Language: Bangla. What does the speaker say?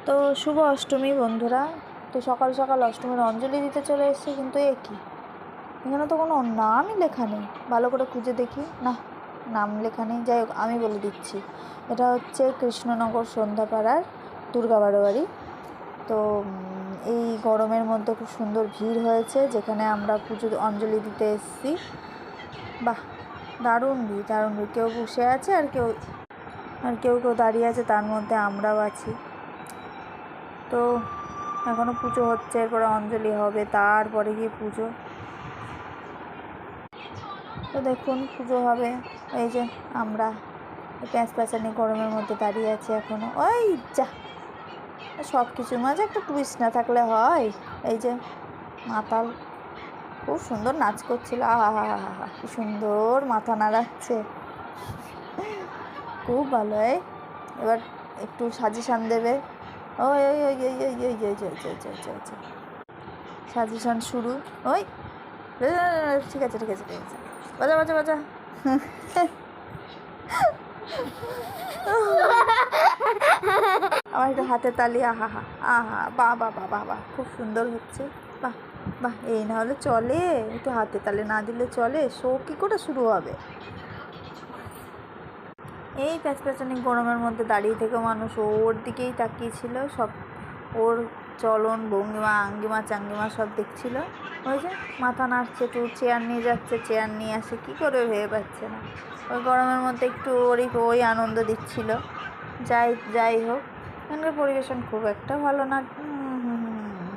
তো শুভ অষ্টমী বন্ধুরা। তো সকাল সকাল অষ্টমীর অঞ্জলি দিতে চলে এসেছি, কিন্তু এ কি, এখানে তো কোনো নামই লেখা নেই। ভালো করে খুঁজে দেখি, না নাম লেখা নেই। যাই হোক, আমি বলে দিচ্ছি, এটা হচ্ছে কৃষ্ণনগর সন্ধ্যাপাড়ার দুর্গা বারোয়ারি। তো এই গরমের মধ্যে খুব সুন্দর ভিড় হয়েছে, যেখানে আমরা পুজো অঞ্জলি দিতে এসেছি। বাহ, দারুণ ভিড়, দারুণ ভিড়। কেউ বসে আছে আর কেউ দাঁড়িয়ে আছে, তার মধ্যে আমরাও আছি। তো এখনও পুজো হচ্ছে, এরপরে অঞ্জলি হবে, তারপরে গিয়ে পুজো। তো দেখুন, পুজো হবে। এই যে আমরা প্যাঁচানি গরমের মধ্যে দাঁড়িয়ে আছি এখনও। ওই যা, সব কিছুর মাঝে একটা টুইস্ট না থাকলে হয়। এই যে মাতাল খুব সুন্দর নাচ করছিল, আহা হা হা হা, কি সুন্দর মাথা নাড়াচ্ছে, খুব ভালো। এবার একটু সাজেশান দেবে। ওই ওই ওই ওই ওই ওই ওই ওই সাজেশান শুরু। ওই ঠিক আছে ঠিক আছে ঠিক আছে, বাজা বাজা বাজা। আমার একটু হাতে তালি, আহা হা আহা, বাহ বাহ বাহ বাহ বাহ, খুব সুন্দর হচ্ছে। বাহ বাহ, এই না হলে চলে, একটু হাতে তালি না দিলে চলে? শো কী করে শুরু হবে? এই প্যাচপ্যাচানি গরমের মধ্যে দাঁড়িয়ে থেকে মানুষ ওর দিকেই তাকিয়েছিল, সব ওর চলন ভঙ্গিমা আঙ্গিমা চাঙ্গিমা সব দেখছিল। ওই যে মাথা নাড়ছে, একটু চেয়ার নিয়ে যাচ্ছে, চেয়ার নিয়ে আসে, কী করে ভেবে পাচ্ছে না। ওই গরমের মধ্যে একটু ওই আনন্দ দিচ্ছিল। যাই হোক, এখানকার পরিবেশন খুব একটা ভালো না,